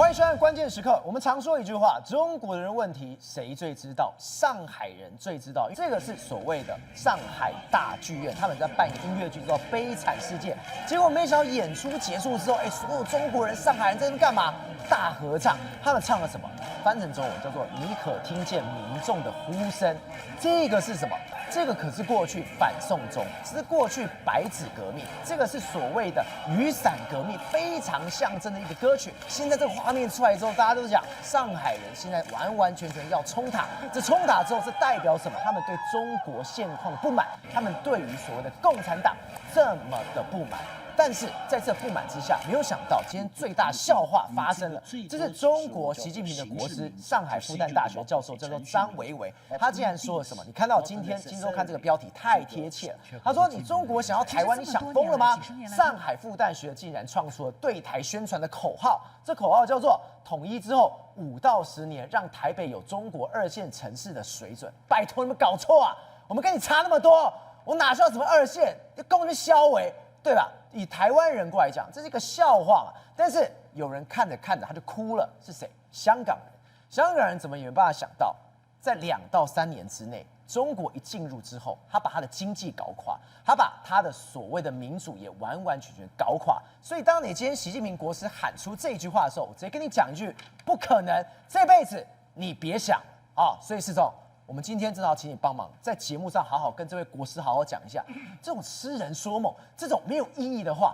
欢迎收看关键时刻。我们常说一句话：中国人问题谁最知道？上海人最知道。这个是所谓的上海大剧院，他们在办一个音乐剧叫《悲惨世界》。结果没想到演出结束之后，所有中国人、上海人在那边干嘛？大合唱。他们唱了什么？翻成中文叫做“你可听见民众的呼声”。这个是什么？这个可是过去反送中，是过去白纸革命，这个是所谓的雨伞革命，非常象征的一个歌曲。现在这个画面出来之后，大家都讲上海人现在完完全全要冲塔。这冲塔之后是代表什么？他们对中国现况的不满，他们对于所谓的共产党这么的不满。但是在这不满之下，没有想到今天最大笑话发生了，这是中国习近平的国师，上海复旦大学教授叫做张维为，他竟然说了什么？你看到今天《今周刊》这个标题太贴切了，他说：“你中国想要台湾，你想疯了吗？”上海复旦学竟然创出了对台宣传的口号，这口号叫做“统一之后5到10年，让台北有中国2线城市的水准”。拜托你们搞错啊！我们跟你差那么多，我哪需要什么2线？根本就消委，对吧？以台湾人过来讲，这是一个笑话嘛。但是有人看着看着他就哭了，是谁？香港人。香港人怎么也没办法想到，在2到3年之内，中国一进入之后，他把他的经济搞垮，他把他的所谓的民主也完完全全搞垮。所以当你今天习近平国师喊出这句话的时候，我直接跟你讲一句：不可能，这辈子你别想啊！所以世总，我们今天真的要请你帮忙，在节目上好好跟这位国师好好讲一下，这种痴人说梦、这种没有意义的话，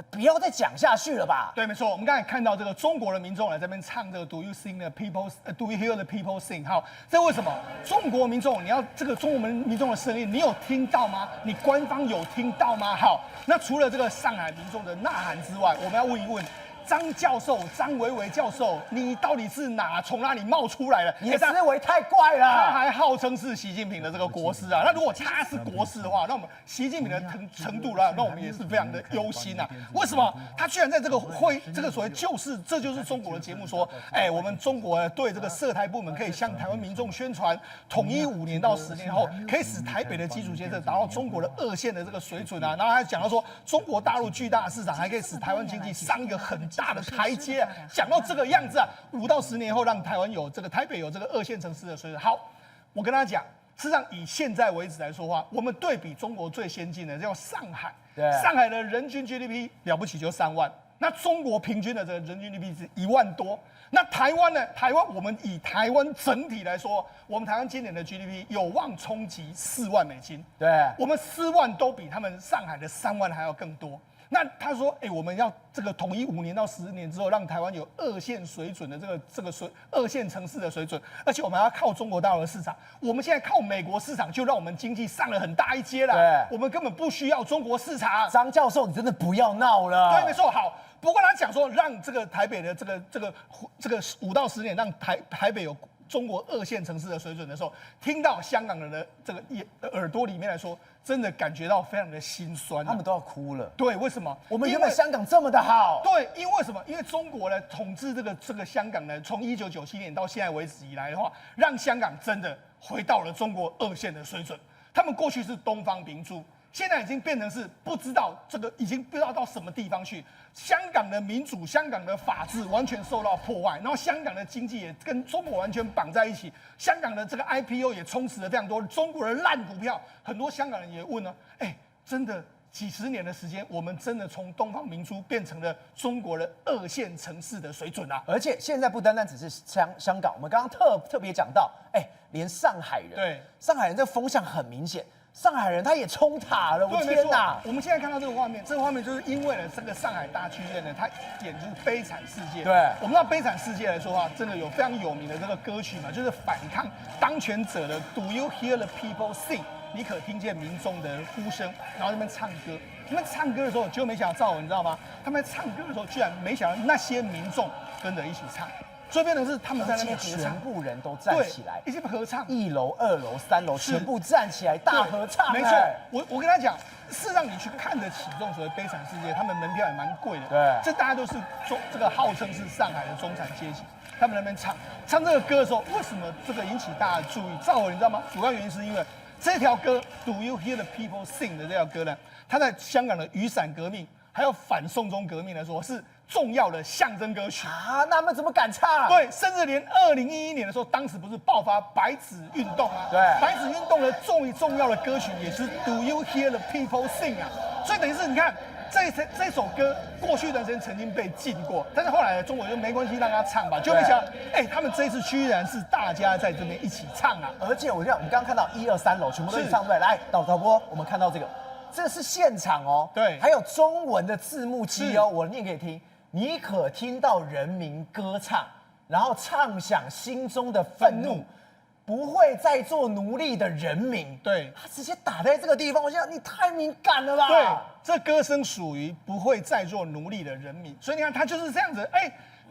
不要再讲下去了吧？对，没错。我们刚才看到这个中国的民众来这边唱这个 Do you sing the people? Do you hear the people sing? 好，这为什么？中国民众，你要这个中国民众的声音，你有听到吗？你官方有听到吗？好，那除了这个上海民众的呐喊之外，我们要问一问。张教授，张维为教授，你到底是从哪里冒出来的？你的思维太怪了。他还号称是习近平的这个国师啊。那如果他是国师的话，那我们习近平的程度啦，那我们也是非常的忧心啊。为什么他居然在这个这个所谓这就是中国的节目说，我们中国对这个涉台部门可以向台湾民众宣传，统一5年到10年后，可以使台北的基础建设达到中国的2线的这个水准啊。然后还讲到说，中国大陆巨大的市场还可以使台湾经济上一个很大的台阶啊，讲到这个样子啊，5到10年后让台湾有这个台北有这个2线城市的水准。好，我跟他讲，事实上以现在为止来说话，我们对比中国最先进的叫上海，上海的人均 GDP 了不起就3万，那中国平均的这个人均 GDP 是1万多。那台湾呢？台湾我们以台湾整体来说，我们台湾今年的 GDP 有望冲击4万美金。对，我们4万都比他们上海的3万还要更多。那他说，我们要这个统一5年到10年之后，让台湾有2线水准的这个2线城市的水准，而且我们还要靠中国大陆的市场。我们现在靠美国市场，就让我们经济上了很大一阶了。对，我们根本不需要中国市场。张教授，你真的不要闹了。对，没错。好，不过他讲说，让这个台北的这个5到10年，让台北有中国2线城市的水准的时候，听到香港人的这个耳朵里面来说，真的感觉到非常的心酸，他们都要哭了。对，为什么？我们原本香港这么的好。对，因为什么？因为中国呢统治这个香港呢，从1997年到现在为止以来的话，让香港真的回到了中国2线的水准。他们过去是东方明珠。现在已经变成是不知道已经不知道到什么地方去。香港的民主、香港的法治完全受到破坏，然后香港的经济也跟中国完全绑在一起。香港的这个 IPO 也充斥了非常多中国的烂股票，很多香港人也问了，真的几十年的时间，我们真的从东方明珠变成了中国的2线城市的水准啊！而且现在不单单只是香港，我们刚刚特别讲到，连上海人，对，上海人这个风向很明显。上海人他也冲塔了，我天哪！我们现在看到这个画面，这个画面就是因为呢，这个上海大剧院呢，它演出《悲惨世界》。对，我们知道《悲惨世界》来说话，真的有非常有名的这个歌曲嘛，就是反抗当权者的 "Do you hear the people sing？" 你可听见民众的呼声，然后那边唱歌。他们唱歌的时候，就没想到赵文，你知道吗？他们在唱歌的时候，居然没想到那些民众跟着一起唱。所以变成是他们在那边合唱，全部人都站起来，一起合唱，1楼、2楼、3楼全部站起来大合唱。没错，我跟他讲，是让你去看得起这种所谓悲惨世界，他们门票也蛮贵的。对，这大家都是这个号称是上海的中产阶级，他们那边唱这个歌的时候，为什么这个引起大家的注意？赵文你知道吗？主要原因是因为这条歌 "Do you hear the people sing" 的这条歌呢，它在香港的雨伞革命还有反送中革命来说是重要的象征歌曲啊，那他们怎么敢唱？对，甚至连2011年的时候，当时不是爆发白纸运动吗？对，白纸运动的重要的歌曲也是 Do You Hear the People Sing 啊，所以等于是你看。这首歌过去一段时间曾经被禁过，但是后来中国就没关系让他唱吧，就没想到，他们这一次居然是大家在这边一起唱啊！而且我们刚刚看到1、2、3楼全部都是唱对，来导播，我们看到这是现场哦，对，还有中文的字幕机哦，我念给你听，你可听到人民歌唱，然后唱响心中的愤怒。不会再做奴隶的人民，对，他直接打在这个地方，我想你太敏感了吧？对，这歌声属于不会再做奴隶的人民，所以你看他就是这样子，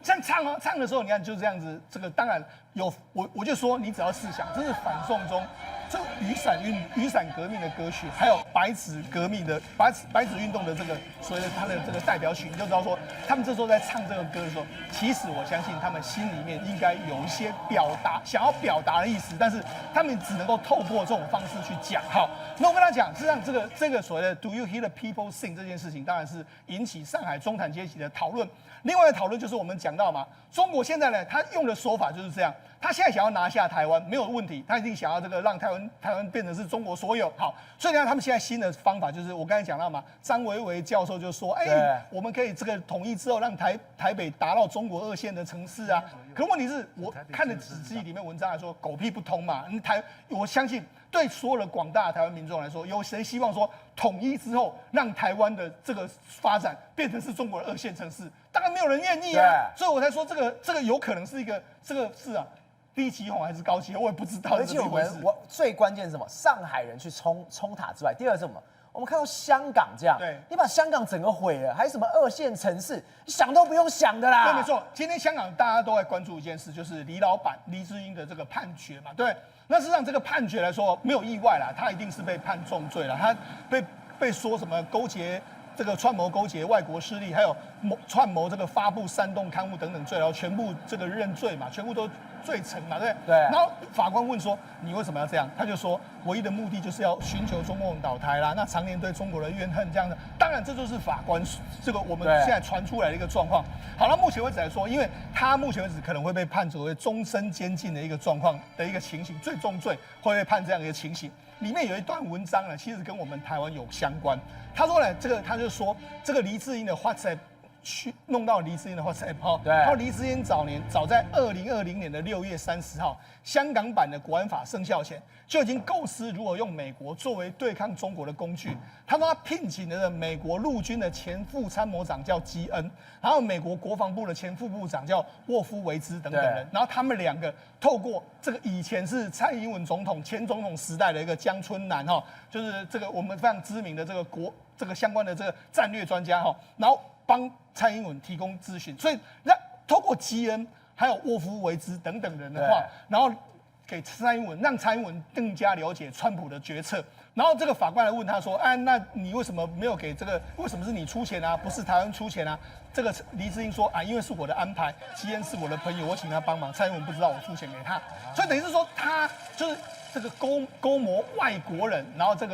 这样唱哦，唱的时候你看就是这样子，这个当然有我就说你只要试想，这是反送中这雨伞革命的歌曲，还有白纸运动的这个所谓的他的这个代表曲，你就知道说他们这时候在唱这个歌的时候，其实我相信他们心里面应该有一些想要表达的意思，但是他们只能够透过这种方式去讲。好，那我跟他讲，是让这个所谓的 Do you hear the people sing 这件事情，当然是引起上海中产阶级的讨论。另外的讨论就是我们讲到嘛，中国现在呢，他用的手法就是这样，他现在想要拿下台湾没有问题，他一定想要这个让台湾变成是中国所有。好，所以呢，他们现在新的方法就是我刚才讲到嘛，张维为教授就说，我们可以这个统一之后，让台北达到中国2线的城市啊。可问题是我看了纸记里面文章来说，狗屁不通嘛。我相信对所有的广大的台湾民众来说，有谁希望说统一之后让台湾的这个发展变成是中国的2线城市？当然没有人愿意啊。所以我才说这个有可能是一个是啊。低起哄还是高起哄，我也不知道。而且我最关键是什么？上海人去冲塔之外，第二是什么？我们看到香港这样，对，你把香港整个毁了，还是什么2线城市，想都不用想的啦。对，没错。今天香港大家都在关注一件事，就是李老板黎智英的这个判决嘛，对。那事实上这个判决来说没有意外啦，他一定是被判重罪了，他被说什么串谋勾结外国势力，还有串谋这个发布煽动刊物等等罪，然后全部这个认罪嘛，全部都罪成嘛，对不对？对。然后法官问说：“你为什么要这样？”他就说：“唯一的目的就是要寻求中共倒台啦，那常年对中国的怨恨这样的。当然，这就是法官这个我们现在传出来的一个状况。好了，目前为止来说，因为他目前为止可能会被判处为终身监禁的一个状况的一个情形，最重罪会被判这样的一个情形。里面有一段文章呢，其实跟我们台湾有相关。他说呢，他就说这个黎智英的 WhatsApp。去弄到黎智英的 WhatsApp 哈，对，然后黎智英早在2020年的6月30号，香港版的国安法生效前，就已经构思如何用美国作为对抗中国的工具。他说他聘请了美国陆军的前副参谋长叫基恩，然后美国国防部的前副部长叫沃夫维兹等等人，然后他们2个透过这个以前是蔡英文前总统时代的一个江春南哈，就是这个我们非常知名的这个相关的这个战略专家哈，然后帮蔡英文提供咨询，所以透过基恩还有沃夫维兹等等人的话，然后给蔡英文，让蔡英文更加了解川普的决策。然后这个法官来问他说：“那你为什么没有给这个？为什么是你出钱啊？不是台湾出钱啊？”这个黎智英说：“因为是我的安排，基恩是我的朋友，我请他帮忙。蔡英文不知道我出钱给他，所以等于是说他就是这个勾磨外国人，然后这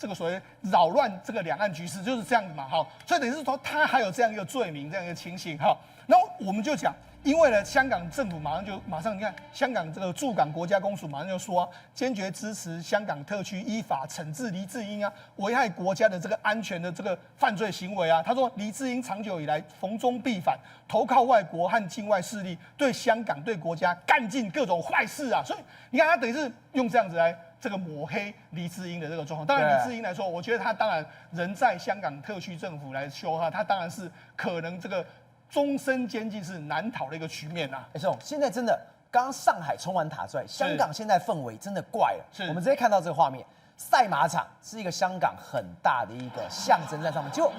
个所谓扰乱这个两岸局势就是这样子嘛，好，所以等于是说他还有这样一个罪名，这样一个情形，好，然后我们就讲，因为呢，香港政府马上你看，香港这个驻港国家公署马上就说，坚决支持香港特区依法惩治黎智英啊，危害国家的这个安全的这个犯罪行为啊。他说，黎智英长久以来逢中必反，投靠外国和境外势力，对香港对国家干尽各种坏事啊。所以你看，他等于是用这样子来。这个抹黑黎智英的这个状况，当然黎智英来说，我觉得他当然人在香港特区政府来说他当然是可能这个终身监禁是难逃的一个局面啊。宋，现在真的，刚刚上海冲完塔出来，香港现在氛围真的怪了。我们直接看到这个画面，赛马场是一个香港很大的一个象征在上面，结果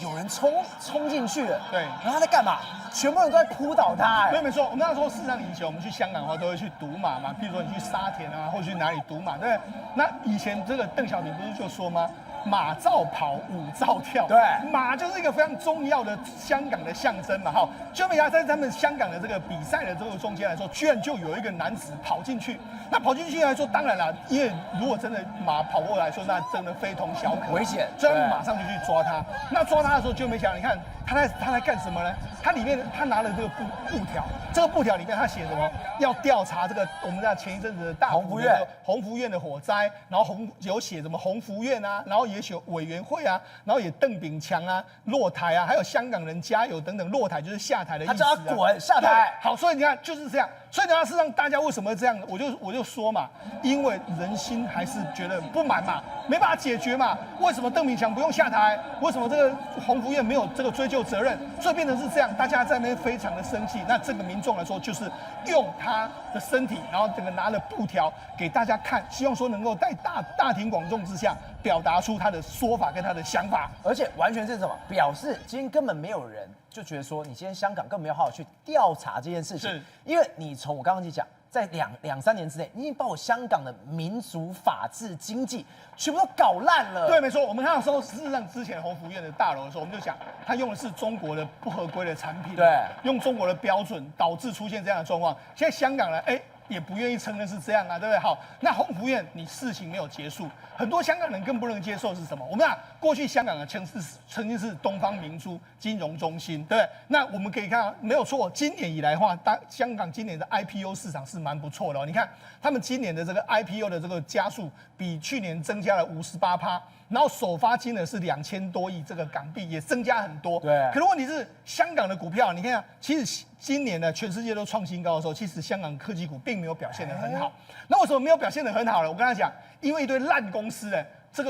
有人冲进去了，然后他在干嘛？全部人都在扑倒他。对，没错。我们那时候事实上以前我们去香港的话，都会去赌马嘛，譬如说你去沙田啊，或者去哪里赌马，对不对？那以前这个邓小平不是就说吗？马照跑，舞照跳。对，马就是一个非常重要的香港的象征嘛，哈。就没想到在他们香港的这个比赛的这个中间来说，居然就有一个男子跑进去。那跑进去来说，当然了，因为如果真的马跑过来说，那真的非同小可，危险。所以他们马上就去抓他。那抓他的时候就没想到，你看他在干什么呢？它里面他拿了这个布条，这个布条里面他写什么？要调查这个我们在前一阵子的大鸿福院的火灾，然后有写什么鸿福院啊，然后也写委员会啊，然后也邓炳强啊落台啊，还有香港人加油等等，落台就是下台的意思、啊。他叫他滚下台。好，所以你看就是这样。所以呢，事实上大家为什么会这样？我就说嘛，因为人心还是觉得不满嘛，没办法解决嘛。为什么邓炳强不用下台？为什么这个鸿福院没有这个追究责任？所以变成是这样，大家在那边非常的生气。那这个民众来说，就是用他的身体，然后这个拿了布条给大家看，希望说能够在大庭广众之下表达出他的说法跟他的想法。而且完全是什么？表示今天根本没有人就觉得说，你今天香港根本没有好好去调查这件事情，因为你从我刚刚讲，在两三年之内，你已经把我香港的民主、法治、经济全部都搞烂了。对，没错。我们看到说，事实上之前鸿福院的大楼的时候，我们就讲，他用的是中国的不合规的产品，对，用中国的标准，导致出现这样的状况。现在香港人，也不愿意承认是这样啊，对不对？好，那鸿福院你事情没有结束，很多香港人更不能接受是什么？我们讲过去香港的曾经是东方明珠金融中心，对不对？那我们可以看到没有错，今年以来的话，香港今年的 IPO 市场是蛮不错的哦。你看他们今年的这个 IPO 的这个家数比去年增加了58%。然后首发金额是2000多亿这个港币，也增加很多。对。可是问题是，香港的股票，你看，其实今年呢，全世界都创新高的时候，其实香港科技股并没有表现得很好。那为什么没有表现得很好呢？我跟他讲，因为一堆烂公司呢，这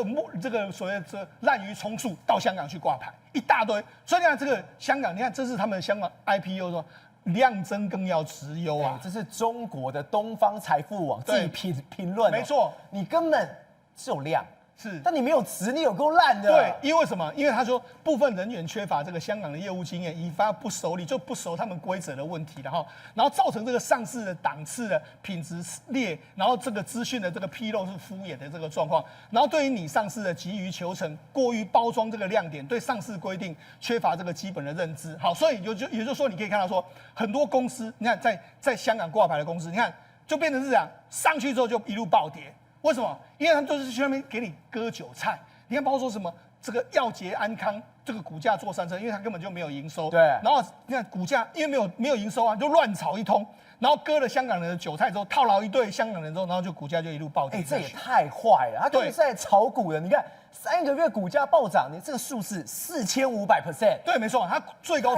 个所谓的滥竽充数到香港去挂牌一大堆。所以你看这个香港，你看这是他们香港 IPO 说量增更要直优啊，这是中国的东方财富网自己评论。没错，你根本是有量。是，但你没有词，你有够烂的。对，因为什么？因为他说部分人员缺乏这个香港的业务经验，引发不熟理，就不熟他们规则的问题，然后造成这个上市的档次的品质劣，然后这个资讯的这个披露是敷衍的这个状况，然后对于你上市的急于求成，过于包装这个亮点，对上市规定缺乏这个基本的认知。好，所以也就是说，你可以看到说，很多公司，你看在香港挂牌的公司，你看就变成是这样，上去之后就一路暴跌。为什么？因为他们都是去那边给你割韭菜。你看，包括说什么这个耀洁安康，这个股价坐山车，因为它根本就没有营收。对。然后你看股价，因为没有营收啊，就乱炒一通，然后割了香港人的韭菜之后，套牢一堆香港人之后，然后就股价就一路暴跌。这也太坏了！他根本是在炒股的。你看3个月股价暴涨，你这个数字4500%。对，没错，它最高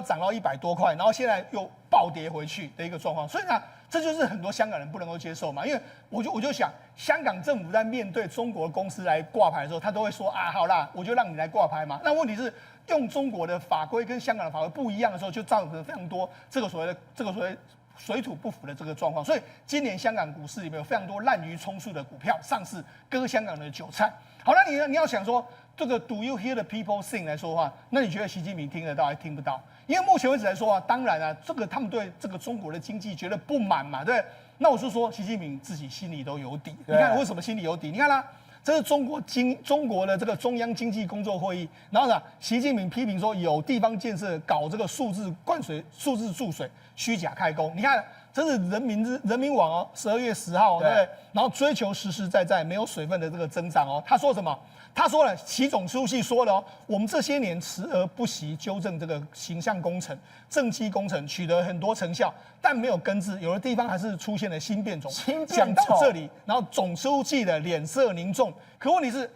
涨到100多块，然后现在又暴跌回去的一个状况。所以呢，这就是很多香港人不能够接受嘛，因为我就想，香港政府在面对中国公司来挂牌的时候，他都会说啊，好啦，我就让你来挂牌嘛。那问题是，用中国的法规跟香港的法规不一样的时候，就造成非常多这个所谓水土不服的这个状况。所以今年香港股市里面有非常多滥竽充数的股票上市，割香港的韭菜。好，那你要想说，这个 Do you hear the people sing 来说的话，那你觉得习近平听得到还听不到？因为目前为止来说啊，当然啊，他们对这个中国的经济觉得不满嘛，对不对？那我是说，习近平自己心里都有底。你看为什么心里有底？你看啦，这是中国的这个中央经济工作会议，然后呢，习近平批评说有地方建设搞这个数字注水，虚假开工。你看，这是人民网哦，12月10号，对不对？然后追求实实在在没有水分的这个增长哦。他说什么？他说了，习总书记说了哦，我们这些年辞而不习纠正这个形象工程、政绩工程，取得很多成效，但没有根治，有的地方还是出现了新变种。讲到这里，然后总书记的脸色凝重。可问题是，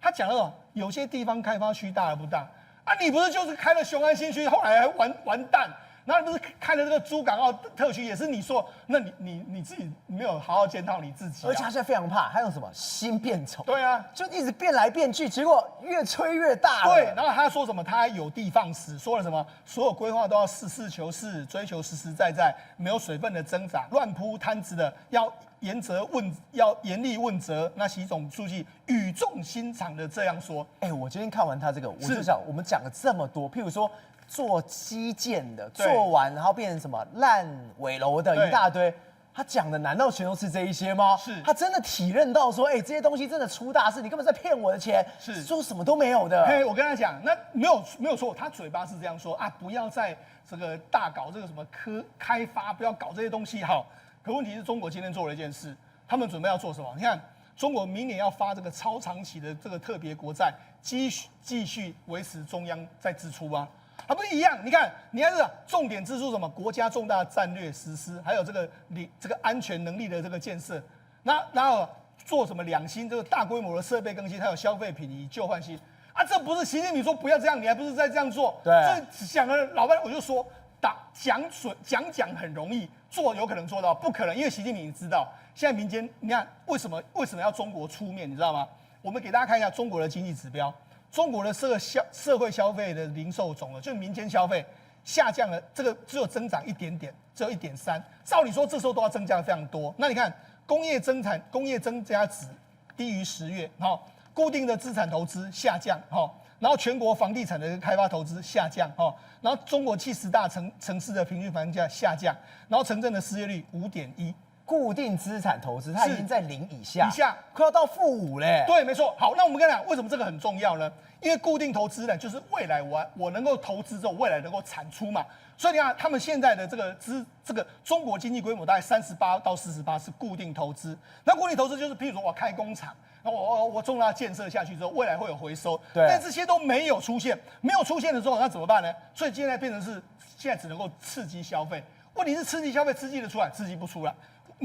他讲了，有些地方开发区大而不大啊，你不是就是开了雄安新区，后来还完蛋？那不是开了这个珠港澳特区，也是你说，那你自己没有好好检讨你自己、啊。而且他现在非常怕，还有什么新变种？对啊，就一直变来变去，结果越吹越大了。对，然后他说什么？他有的放矢，说了什么？所有规划都要实求是，追求实实在在，没有水分的增长，乱铺摊子的要严厉问责。那习总书记语重心长的这样说。我今天看完他这个，我就想，我们讲了这么多，譬如说。做基建的，做完然后变成什么烂尾楼的一大堆，他讲的难道全都是这一些吗？是，他真的体认到说，这些东西真的出大事，你根本在骗我的钱，是说什么都没有的。我跟他讲，那没有错，他嘴巴是这样说啊，不要再这个大搞这个什么开发，不要搞这些东西好。可问题是中国今天做了一件事，他们准备要做什么？你看，中国明年要发这个超长期的这个特别国债，继续维持中央在支出啊。还不是一样？你看，你看这个重点支出什么？国家重大战略实施，还有这个安全能力的这个建设，然后做什么2新这个大规模的设备更新，还有消费品以旧换新啊，这不是习近平说不要这样，你还不是在这样做？对，这讲了老半，我就说讲很容易，做有可能做到，不可能，因为习近平知道现在民间，你看为什么要中国出面，你知道吗？我们给大家看一下中国的经济指标，中国的社会消费的零售总额，就是民间消费下降了，这个只有增长一点点，只有1.3%。照理说这时候都要增加的非常多。那你看工业增加值低于10月，固定的资产投资下降，然后全国房地产的开发投资下降，然后中国10大城市的平均房价下降，然后城镇的失业率5.1%。固定资产投资，它已经在0以下，快要到-5嘞。对，没错。好，那我们跟你讲，为什么这个很重要呢？因为固定投资呢，就是未来我能够投资之后，未来能够产出嘛。所以你看，他们现在的这个中国经济规模大概38%到40%是固定投资。那固定投资就是，譬如说我开工厂，然后我重大建设下去之后，未来会有回收。对。但这些都没有出现，没有出现的时候，那怎么办呢？所以现在变成是现在只能够刺激消费。问题是刺激消费刺激得出来，刺激不出来。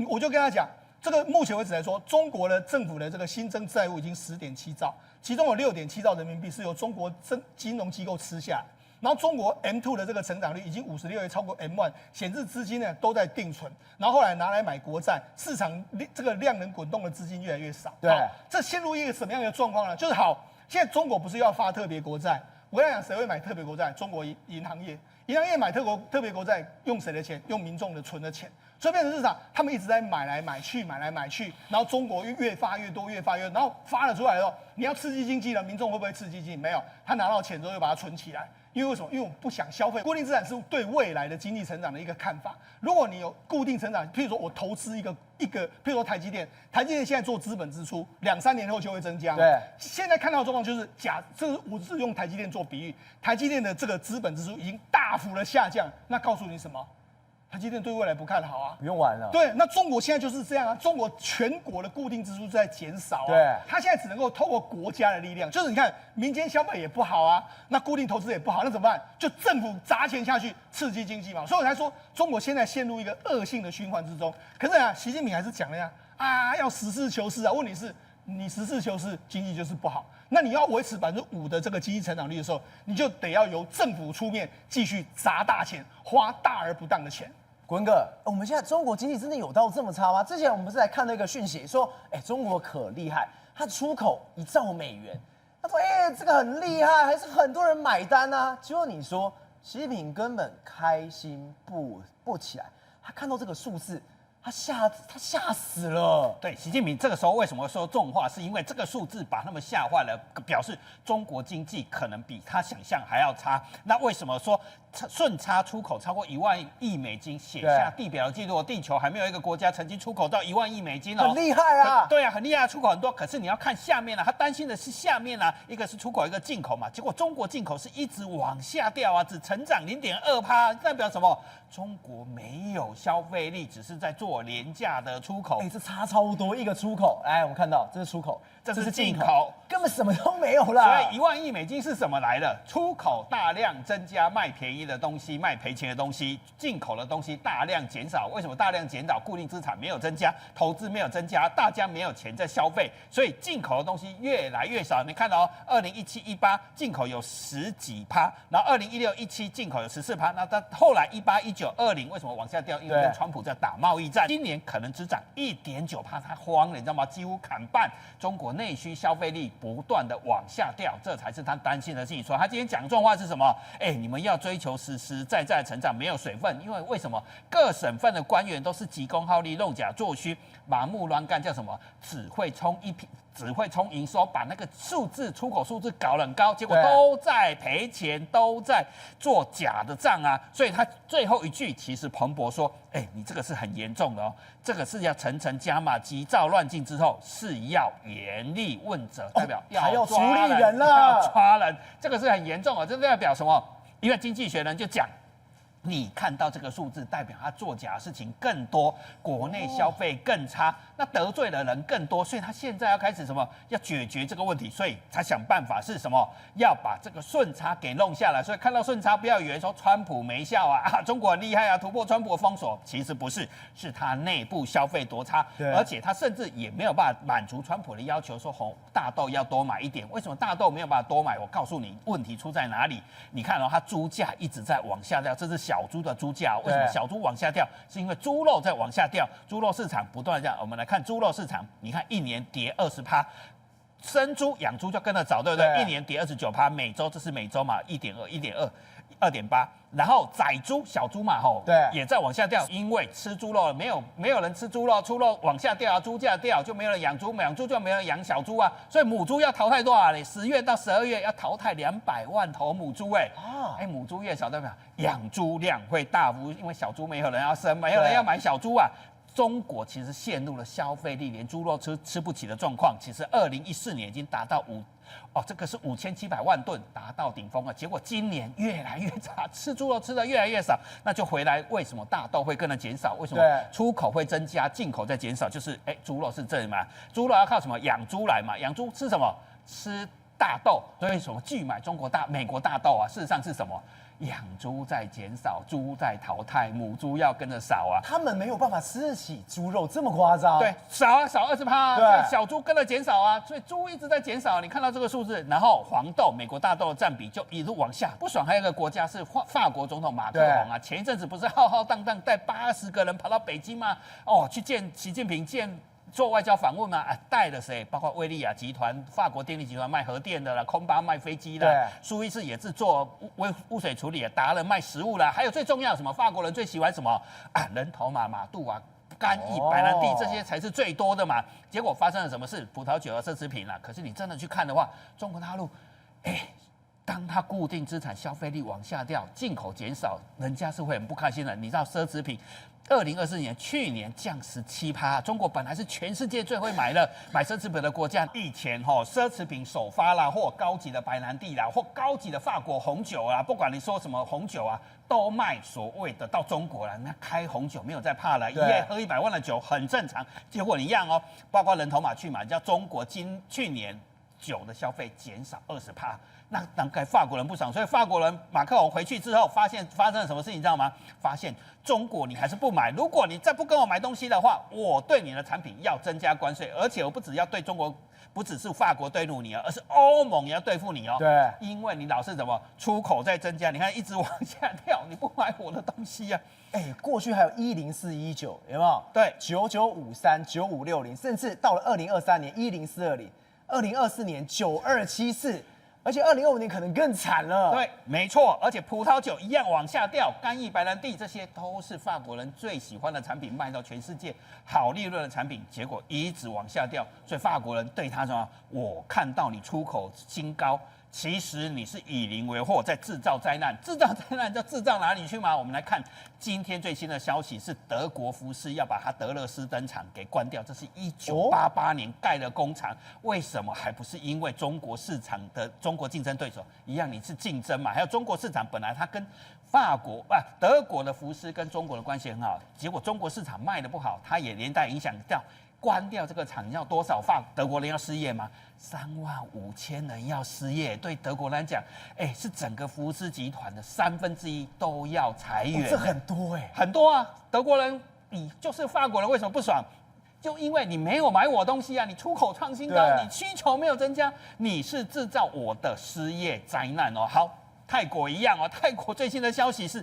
我就跟他讲，这个目前为止来说，中国的政府的这个新增债务已经10.7兆，其中有6.7兆人民币是由中国金融机构吃下，然后中国 M2 的这个成长率已经56月超过 M1，显示资金呢都在定存，然后后来拿来买国债，市场这个量能滚动的资金越来越少。对，这陷入一个什么样的状况呢？就是好，现在中国不是要发特别国债，我跟你讲，谁会买特别国债？中国银行业。银行业买特别国债用谁的钱？用民众的存的钱，所以变成市场，他们一直在买来买去，然后中国越发越多，然后发了出来后，你要刺激经济了，民众会不会刺激经济？没有，他拿到钱之后又把它存起来。因为为什么？因为我不想消费。固定资产是对未来的经济成长的一个看法。如果你有固定成长，譬如说我投资一个，譬如说台积电现在做资本支出，2、3年后就会增加。对。现在看到的状况就是我是用台积电做比喻，台积电的这个资本支出已经大幅的下降。那告诉你什么？台积电对未来不看好啊，不用玩了。对，那中国现在就是这样啊，中国全国的固定支出在减少啊，对，它现在只能够透过国家的力量，就是你看民间消费也不好啊，那固定投资也不好，那怎么办？就政府砸钱下去刺激经济嘛，所以我才说中国现在陷入一个恶性的循环之中。可是啊，习近平还是讲了呀，要实事求是啊，问题是你实事求是，经济就是不好。那你要维持5%的这个经济成长率的时候，你就得要由政府出面继续砸大钱，花大而不当的钱。文哥，我们现在中国经济真的有到这么差吗？之前我们不是来看那个讯息说，中国可厉害，它出口1兆美元，他说，这个很厉害，还是很多人买单啊。结果你说，习近平根本开心不起来，他看到这个数字。他吓死了。对，习近平这个时候为什么说这种话？是因为这个数字把他们吓坏了，表示中国经济可能比他想象还要差。那为什么说顺差出口超过1万亿美金，写下地表的记录？地球还没有一个国家曾经出口到1万亿美金哦，很厉害啊！对啊，很厉害，出口很多。可是你要看下面啊，他担心的是下面啊，一个是出口，一个进口嘛。结果中国进口是一直往下掉啊，只成长0.2%，代表什么？中国没有消费力，只是在做廉价的出口。这差超多，一个出口，来我们看到这是出口，这是进口，根本什么都没有啦。所以1万亿美金是什么来的？出口大量增加，卖便宜的东西，卖赔钱的东西；进口的东西大量减少。为什么大量减少？固定资产没有增加，投资没有增加，大家没有钱在消费，所以进口的东西越来越少。你看到2017、18进口有10几%，然后2016、17进口有14%，那到后来18、19、20为什么往下掉？因为跟川普在打贸易战，今年可能只涨1.9%，他慌了，你知道吗？几乎砍半。中国内需消费力不断的往下掉，这才是他担心的事情。所以他今天讲这种话是什么？你们要追求实实在在的成长，没有水分。因为什么？各省份的官员都是急公好利、弄假作虚、盲目乱干，叫什么？只会冲营收，把那个出口数字搞得很高，结果都在赔钱，都在做假的账啊！所以他最后一句其实彭博说：“你这个是很严重的哦，这个是要层层加码，急躁乱进之后是要严厉问责，代表要处理人了，要抓人，这个是很严重哦，这代表什么？因为经济学人就讲。”你看到这个数字，代表他做假的事情更多，国内消费更差，那得罪的人更多，所以他现在要开始什么？要解决这个问题，所以他想办法是什么？要把这个顺差给弄下来。所以看到顺差，不要以为说川普没效啊，中国很厉害啊，突破川普的封锁，其实不是，是他内部消费多差，而且他甚至也没有办法满足川普的要求，说大豆要多买一点。为什么大豆没有办法多买？我告诉你，问题出在哪里？你看哦，它猪价一直在往下掉，这是小猪的猪价。为什么小猪往下掉？是因为猪肉在往下掉，猪肉市场不断这样。我们来看猪肉市场，你看一年跌20%，生猪养猪就跟着涨，对不对？一年跌29%，每周这是每周嘛，1.2、1.2、2.8，然后仔猪小猪嘛，对，也在往下掉，因为吃猪肉没有人吃猪肉，猪肉往下掉啊，猪价掉就没有人养猪，养猪就没有人养小猪啊，所以母猪要淘汰多少呢？10月到12月要淘汰200万头母猪，母猪越少代表养猪量会大幅，因为小猪没有人要生，没有人要买小猪啊。中国其实陷入了消费力连猪肉吃不起的状况，其实2014年已经达到这个是5700万吨，达到顶峰了。结果今年越来越差，吃猪肉吃的越来越少，那就回来为什么大豆会跟着减少？为什么出口会增加，进口在减少？就是猪肉是这里嘛，猪肉要靠什么？养猪来嘛，养猪吃什么？吃大豆，所以什么拒买美国大豆啊？事实上是什么？养猪在减少，猪在淘汰，母猪要跟着少啊。他们没有办法吃得起猪肉，这么夸张？对，少20%啊，所以小猪跟着减少啊，所以猪一直在减少。你看到这个数字，然后黄豆，美国大豆的占比就一路往下。不爽，还有一个国家是法国总统马克龙啊，前一阵子不是浩浩荡荡带80个人跑到北京吗？去见习近平，做外交访问嘛，带了谁？包括威利亚集团、法国电力集团卖核电的啦，空巴卖飞机的，苏伊士也是做污水处理的，达人卖食物啦，还有最重要什么？法国人最喜欢什么人头马、马杜啊、干邑、白兰地这些才是最多的嘛。结果发生了什么事？葡萄酒和奢侈品啦。可是你真的去看的话，中国大陆，当它固定资产消费力往下掉，进口减少，人家是会很不开心的。你知道奢侈品，2024年去年降17%，中国本来是全世界最会买奢侈品的国家。以前奢侈品首发啦，或高级的白兰地啦，或高级的法国红酒啦，不管你说什么红酒啊，都卖所谓的到中国了。那开红酒没有再怕了，一夜喝100万的酒很正常。结果你一样包括人头马去买，叫中国去年酒的消费减少20%。那大概法国人不爽，所以法国人马克龙回去之后，发现发生了什么事情，你知道吗？发现中国你还是不买，如果你再不跟我买东西的话，我对你的产品要增加关税，而且我不只要对中国，不只是法国对付你而是欧盟也要对付你对，因为你老是怎么出口在增加，你看一直往下掉，你不买我的东西啊。过去还有10419，有没有？对，9953、9560，甚至到了2023年10420，2024年9274。而且2025年可能更惨了。对，没错，而且葡萄酒一样往下掉，干邑、白兰地这些都是法国人最喜欢的产品，卖到全世界好利润的产品，结果一直往下掉，所以法国人对他说：“我看到你出口新高。”其实你是以邻为祸，在制造灾难。制造灾难要制造哪里去吗？我们来看今天最新的消息是，德国福斯要把它德勒斯登厂给关掉。这是1988年盖的工厂，为什么还不是因为中国市场的中国竞争对手一样？你是竞争嘛？还有中国市场本来它跟德国的福斯跟中国的关系很好，结果中国市场卖的不好，它也连带影响掉。关掉这个厂要多少？德国人要失业吗？35000人要失业，对德国人来讲，是整个福斯集团的1/3都要裁员，这很多很多啊！德国人，你就是法国人，为什么不爽？就因为你没有买我东西啊，你出口创新高，你需求没有增加，你是制造我的失业灾难哦。好。泰国一样泰国最新的消息是，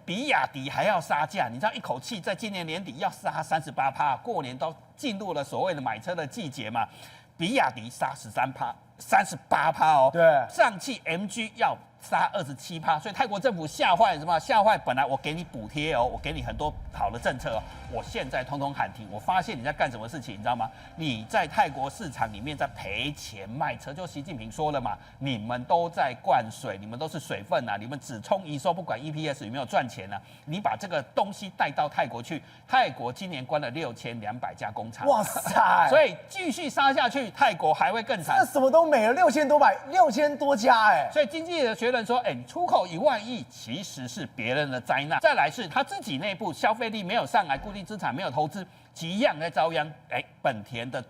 比亚迪还要杀价，你知道一口气在今年年底要杀38%，过年都进入了所谓的买车的季节嘛，比亚迪杀38%对，上汽 MG 要杀27%，所以泰国政府吓坏什么？吓坏本来我给你补贴我给你很多好的政策我现在通通喊停。我发现你在干什么事情，你知道吗？你在泰国市场里面在赔钱卖车，就习近平说了嘛，你们都在灌水，你们都是水分啊，你们只冲营收，不管 EPS 有没有赚钱啊。你把这个东西带到泰国去，泰国今年关了6200家工厂，哇塞！所以继续杀下去，泰国还会更惨。这什么都没了，6000多家所以经济学觉得说，你出口1万亿其实是别人的灾难。再来是他自己内部消费力没有上来，固定资产没有投资，一样在遭殃。本田的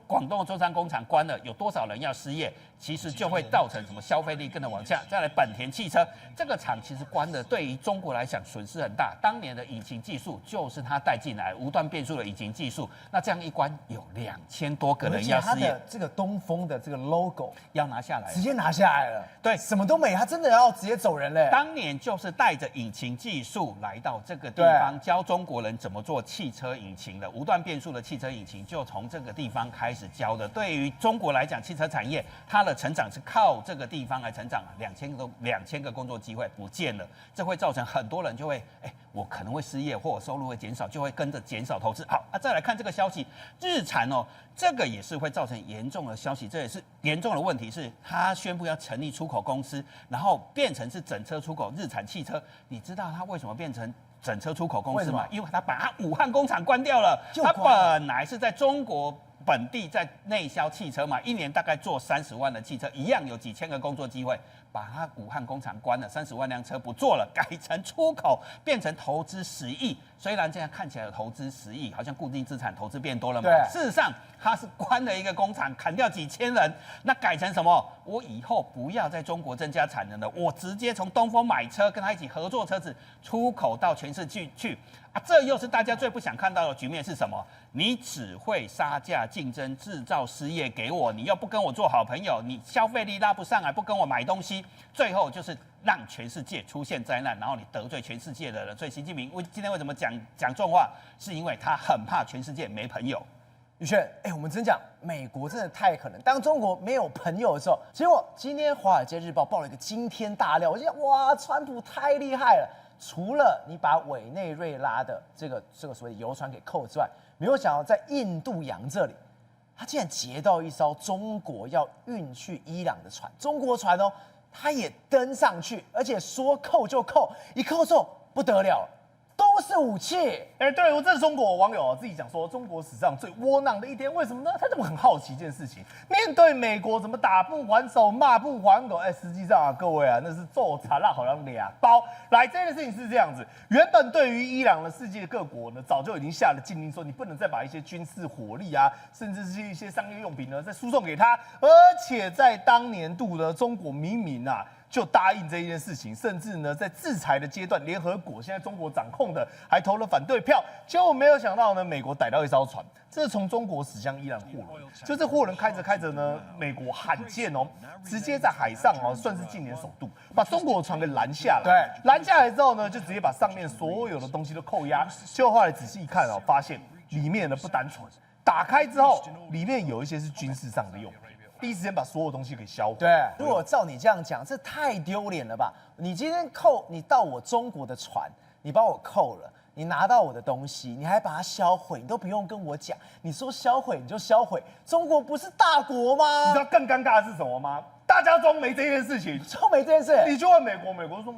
广东的中山工厂关了，有多少人要失业？其实就会造成什么消费力跟着往下。再来本田汽车这个厂其实关的，对于中国来讲损失很大。当年的引擎技术就是他带进来无段变速的引擎技术，那这样一关有2000多个人要失业。而且他的这个东风的这个 logo 要拿下来，直接拿下来了。对，什么都没，他真的要直接走人嘞。当年就是带着引擎技术来到这个地方，教中国人怎么做汽车引擎的无段变速的汽车引擎，就从这个地方开始教的。对于中国来讲，汽车产业它的成长是靠这个地方来成长，2000个工作机会不见了，这会造成很多人就会，我可能会失业，或者收入会减少，就会跟着减少投资。好再来看这个消息，日产这个也是会造成严重的消息，这也是严重的问题，是他宣布要成立出口公司，然后变成是整车出口日产汽车。你知道他为什么变成整车出口公司吗？因为他把他武汉工厂关掉了，他本来是在中国本地在内销汽车嘛，一年大概做30万的汽车，一样有几千个工作机会。把他武汉工厂关了，30万辆车不做了，改成出口，变成投资10亿。虽然这样看起来有投资10亿，好像固定资产投资变多了嘛。事实上他是关了一个工厂，砍掉几千人，那改成什么？我以后不要在中国增加产能了，我直接从东风买车，跟他一起合作车子出口到全世界去。这又是大家最不想看到的局面是什么？你只会杀价竞争，制造失业给我，你又不跟我做好朋友，你消费力拉不上来，不跟我买东西，最后就是让全世界出现灾难，然后你得罪全世界的人。所以习近平今天为什么讲这种话，是因为他很怕全世界没朋友。宇轩，我们真讲，美国真的太可能，当中国没有朋友的时候，结果今天《华尔街日报》爆了一个惊天大料，我就想，哇，川普太厉害了。除了你把委内瑞拉的这个所谓油船给扣之外，没有想到在印度洋这里，他竟然截到一艘中国要运去伊朗的船，中国船他也登上去，而且说扣就扣，一扣之后不得了，都是武器。对，我这是中国网友自己讲说，中国史上最窝囊的一天，为什么呢？他怎么很好奇一件事情，面对美国怎么打不还手，骂不还口，实际上各位那是揍茶辣好像2包。来，这件事情是这样子，原本对于伊朗的世界各国呢，早就已经下了禁令，说你不能再把一些军事火力甚至是一些商业用品呢，再输送给他。而且在当年度呢，中国明明就答应这一件事情，甚至呢，在制裁的阶段，联合国现在中国掌控的还投了反对票，结果没有想到呢，美国逮到一艘船，这是从中国驶向伊朗货轮，就这货轮开着开着呢，美国罕见直接在海上算是近年首度把中国的船给拦下来。对，拦下来之后呢，就直接把上面所有的东西都扣押，结果后来仔细一看发现里面呢不单纯，打开之后里面有一些是军事上的用品。第一时间把所有东西给销毁。对，如果照你这样讲，这太丢脸了吧？你今天你到我中国的船，你把我扣了，你拿到我的东西，你还把它销毁，你都不用跟我讲，你说销毁你就销毁，中国不是大国吗？你知道更尴尬的是什么吗？大家装没这件事情，装没这件事，你就问美国，美国说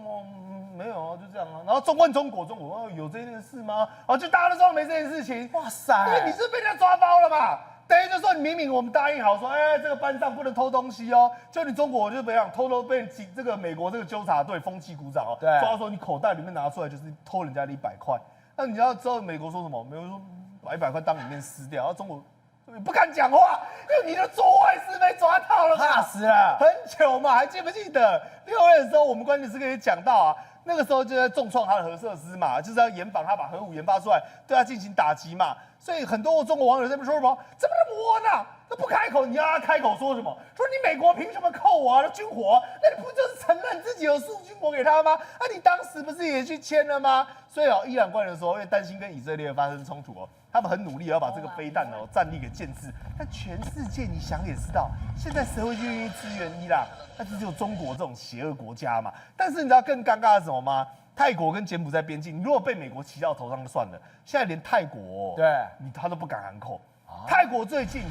没有就这样然后问中国，中国有这件事吗？就大家都装没这件事情。哇塞，因为你是被人家抓包了嘛。等于就说你明明我们答应好说，这个班上不能偷东西就你中国就怎样偷被这个美国这个纠察队风纪股长对，抓说你口袋里面拿出来就是偷人家的100块，那你要知道美国说什么？美国说把100块当里面撕掉，然后中国不敢讲话，因为你的做坏事被抓到了嘛，怕死了，很糗嘛，还记不记得6月的时候我们关键时刻也讲到那个时候就在重创他的核设施嘛，就是要严防他把核武研发出来，对他进行打击嘛。所以很多中国网友在那边说什么，怎么那么窝囊？那不开口，你要他开口说什么？说你美国凭什么扣我的军火？那你不就是承认自己有输军火给他吗？你当时不是也去签了吗？所以伊朗官员说，因为担心跟以色列发生冲突他们很努力要把这个飞弹战力给建制。但全世界你想也知道，现在谁会愿意支援伊朗？那只有中国这种邪恶国家嘛。但是你知道更尴尬的是什么吗？泰国跟柬埔寨边境，你如果被美国骑到头上就算了，现在连泰国他都不敢喊扣。泰国最近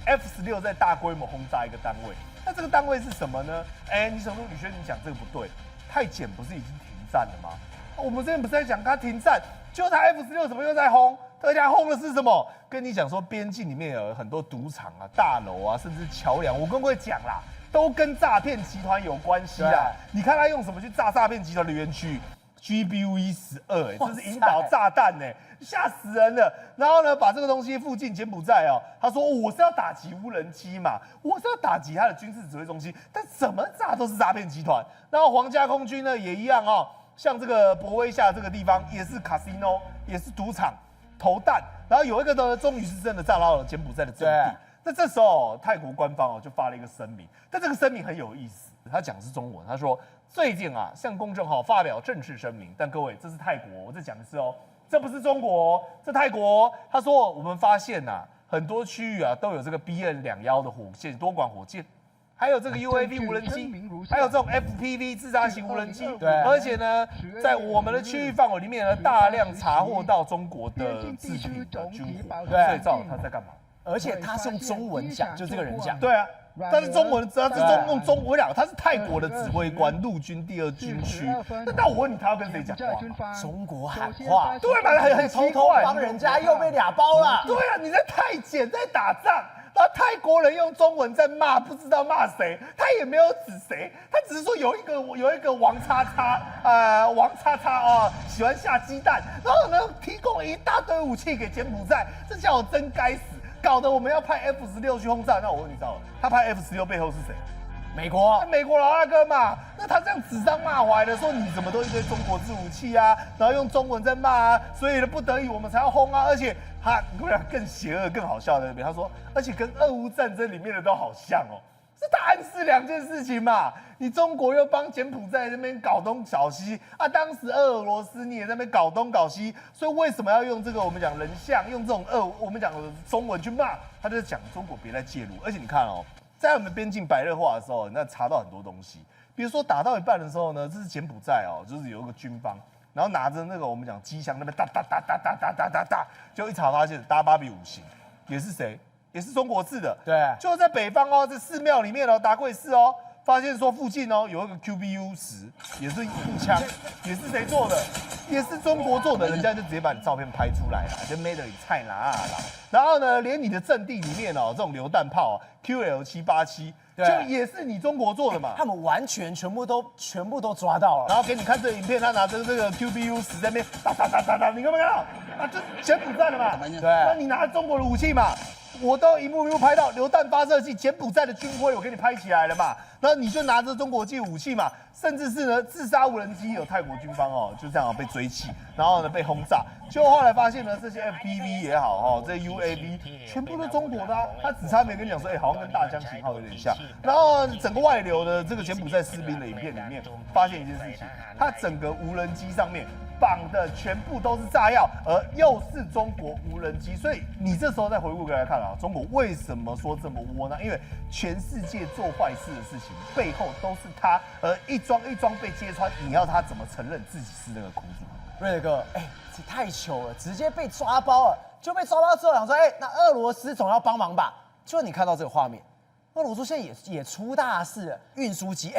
F-16在大规模轰炸一个单位，那这个单位是什么呢？你想说宇轩，你讲这个不对，泰检不是已经停战了吗？我们之前不是在讲它停战，就它 F-16怎么又在轰？大家轰的是什么？跟你讲说边境里面有很多赌场大楼甚至桥梁。我跟各位讲啦，都跟诈骗集团有关系啊。你看他用什么去炸诈骗集团的园区？GBV12，这是引导炸弹呢，吓死人了。然后呢，把这个东西附近柬埔寨哦，他说我是要打击无人机嘛，我是要打击他的军事指挥中心，但怎么炸都是诈骗集团。然后皇家空军呢也一样哦，像这个博威下这个地方也是 casino， 也是赌场投弹，然后有一个呢终于是真的炸到了柬埔寨的阵地。那这时候泰国官方就发了一个声明，但这个声明很有意思，他讲的是中文，他说。最近向公众号发表正式声明，但各位这是泰国，我再讲一次哦，这不是中国哦，这泰国哦。他说我们发现很多区域都有这个 BN21的火箭多管火箭，还有这个 UAV 无人机，还有这种 FPV 自杀型无人机，对，而且呢，在我们的区域范围里面呢，大量查获到中国的制品的军火，对，所以知道他在干嘛？而且他是用中文讲，就这个人讲，对啊。但是中文，他是用中文讲，他是泰国的指挥官，陆军第2军区。那我问你，他要跟谁讲话？中国喊话，对嘛？很偷偷帮人家又被俩包了。对啊，你在太检在打仗，然后泰国人用中文在骂，不知道骂谁，他也没有指谁，他只是说有一个王叉叉喜欢下鸡蛋，然后呢提供了一大堆武器给柬埔寨，这家伙真该死。搞得我们要派 F16去轰炸，那我问你知道，他派 F16背后是谁？美国，美国老大哥嘛。那他这样指桑骂槐的说，你怎么都一堆中国制武器啊，然后用中文在骂所以呢不得已我们才要轰而且他更邪恶、更好笑的那边，他说，而且跟俄乌战争里面的都好像哦。这大暗示2件事情嘛，你中国又帮柬埔寨那边搞东搞西当时俄罗斯你也在那边搞东搞西，所以为什么要用这个我们讲人像，用这种我们讲的中文去骂？他就是讲中国别再介入，而且你看哦，在我们边境白热化的时候，那查到很多东西，比如说打到一半的时候呢，这是柬埔寨就是有一个军方，然后拿着那个我们讲机枪那边打，就一查发现达巴比5型，也是谁？也是中国制的，对，就在北方这寺庙里面达贵寺发现说附近有一个 QBU10，也是步枪，也是谁做的？也是中国做的，人家就直接把你照片拍出来了，就 made in China 啦。然后呢，连你的阵地里面这种榴弹炮QL787，就也是你中国做的嘛。他们完全全部都抓到了。然后给你看这个影片，他拿着这个 QBU10在那边打，你看没看到？这柬埔寨的嘛。对，那你拿中国的武器嘛？我都一幕一幕拍到榴弹发射器，柬埔寨的军徽我给你拍起来了嘛，然后你就拿着中国制武器嘛，甚至是呢自杀无人机有泰国军方就这样被追击，然后呢被轰炸，结果后来发现呢这些 FPV 也好这些 UAV 全部都中国的他只差没跟你讲说好像跟大疆型号有点像，然后整个外流的这个柬埔寨士兵的影片里面发现一件事情，他整个无人机上面绑的全部都是炸药，而又是中国无人机，所以你这时候再回顾过来看中国为什么说这么窝囊？因为全世界做坏事的事情背后都是他，而一桩一桩被揭穿，你要他怎么承认自己是那个苦主？瑞德哥，这太糗了，直接被抓包了，就被抓包之后想说，那俄罗斯总要帮忙吧？就你看到这个画面，俄罗斯现在也出大事了，运输机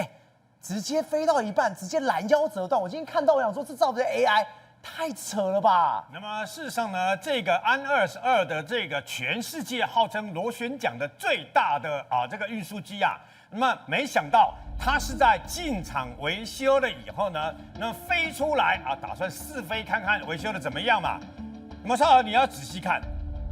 直接飞到一半，直接拦腰折断。我今天看到，我想说这造不是 AI， 太扯了吧？那么事实上呢，这个安22的这个全世界号称螺旋桨的最大的这个运输机那么没想到它是在进场维修了以后呢，那飞出来打算试飞看看维修的怎么样嘛。那么少儿你要仔细看，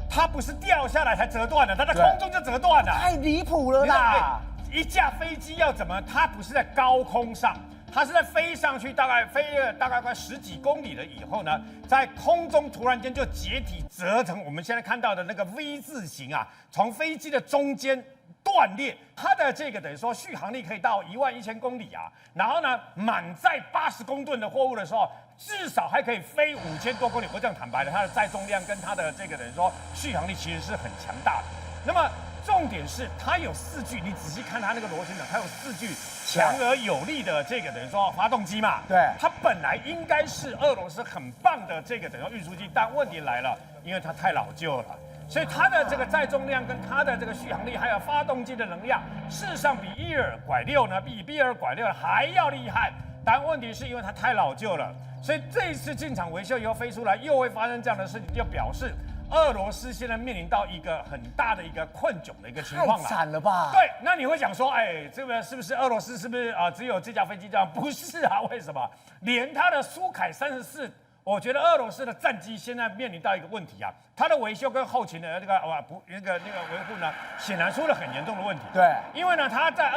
它不是掉下来才折断的，它在空中就折断了，太离谱了啦！一架飞机要怎么？它不是在高空上，它是在飞上去，大概飞了大概快10几公里了以后呢，在空中突然间就解体折成我们现在看到的那个 V 字形从飞机的中间断裂。它的这个等于说续航力可以到11000公里然后呢，满载80公吨的货物的时候，至少还可以飞5000多公里。我这样坦白的，它的载重量跟它的这个等于说续航力其实是很强大的。那么重点是它有4具，你仔细看它那个螺旋桨，它有4具强而有力的这个等于说发动机嘛。对，它本来应该是俄罗斯很棒的这个等于说运输机，但问题来了，因为它太老旧了，所以它的这个载重量跟它的这个续航力，还有发动机的能量，事实上比伊尔拐6呢，比比尔拐6还要厉害。但问题是因为它太老旧了，所以这一次进场维修以后飞出来，又会发生这样的事情，就表示俄罗斯现在面临到一个很大的一个困窘的一个情况太了。惨了吧？对，那你会讲说，哎，这个是不是俄罗斯是不是只有这架飞机这样？不是啊，为什么？连它的苏凯34，我觉得俄罗斯的战机现在面临到一个问题啊，它的维修跟后勤的那个维护呢，显然出了很严重的问题。对，因为呢，它在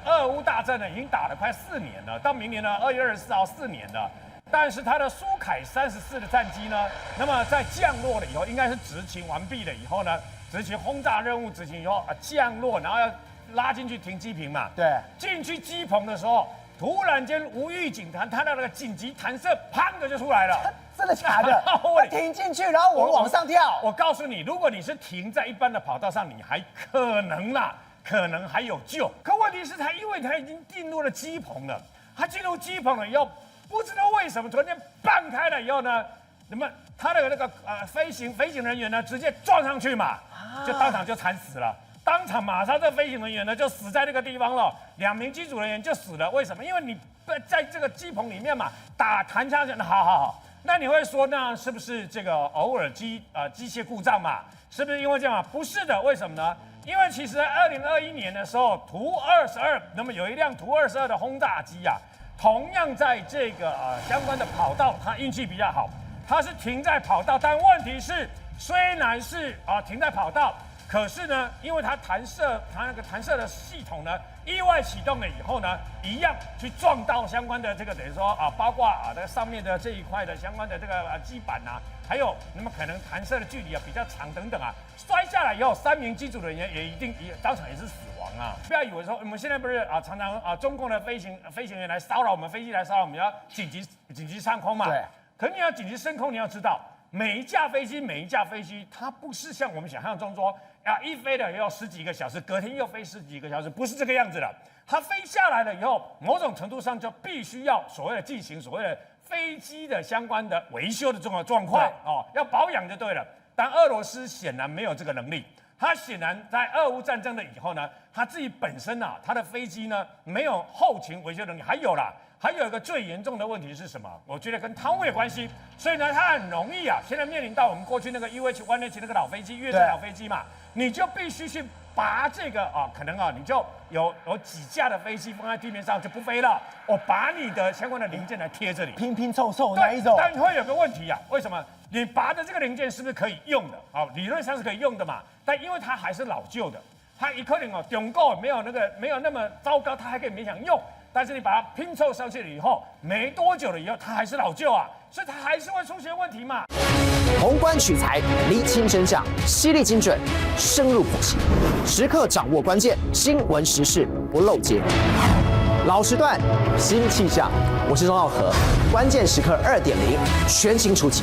俄乌大战呢已经打了快4年了，到明年呢2月24号4年了。但是它的苏凯34的战机呢，那么在降落了以后，应该是执勤完毕了以后呢，执行轰炸任务执行以后降落，然后要拉进去停机坪嘛。对，进去机棚的时候，突然间无预警弹，它的那个紧急弹射，砰的就出来了。真的假的？我停进去，然后我往上跳。我告诉你，如果你是停在一般的跑道上，你还可能啦，可能还有救。可问题是因为它已经进入了机棚了，它进入机棚了以后，不知道为什么突然间爆开了以后呢，那么他的那个飞行人员呢，直接撞上去嘛，就当场就惨死了。当场马上这飞行人员呢就死在那个地方了，2名机组人员就死了。为什么？因为你在这个机棚里面嘛，弹枪去，好。那你会说，那是不是这个偶尔机械故障嘛？是不是因为这样嘛？不是的，为什么呢？因为其实2021年的时候，图22，那么有一辆图22的轰炸机啊，同样在这个相关的跑道，它运气比较好，它是停在跑道，但问题是，虽然是停在跑道，可是呢，因为它那个弹射的系统呢，意外启动了以后呢，一样去撞到相关的这个等于说包括那个上面的这一块的相关的这个基板啊，还有那么可能弹射的距离比较长等等摔下来以后，3名机组人员也当场也是死亡啊！不要以为说我们现在不是常常中共的飞行员来骚扰我们，飞机来骚扰我们，要紧急上空嘛？对。可你要紧急升空，你要知道每一架飞机，它不是像我们想象中说一飞了要10几个小时，隔天又飞10几个小时，不是这个样子的。它飞下来了以后，某种程度上就必须要进行所谓的飞机的相关的维修的这种状况要保养就对了。但俄罗斯显然没有这个能力，它显然在俄乌战争了以后呢，它自己本身它的飞机呢没有后勤维修能力，还有一个最严重的问题是什么？我觉得跟贪污有关系，所以呢，它很容易现在面临到我们过去那个 UH-1H 那个老飞机，越战老飞机嘛，你就必须去拔这个可能你就有几架的飞机放在地面上就不飞了，我把你的相关的零件来贴这里，拼拼凑凑那一种。但会有个问题为什么？你拔的这个零件是不是可以用的？理论上是可以用的嘛，但因为它还是老旧的，它一可能中构没有那么糟糕，它还可以勉强用。但是你把它拼凑上去了以后，没多久了以后，它还是老旧所以它还是会出现问题嘛。宏观取材，厘清真相，犀利精准，深入剖析，时刻掌握关键，新闻时事不漏接。老时段，新气象，我是钟耀和，关键时刻2.0，全新出击。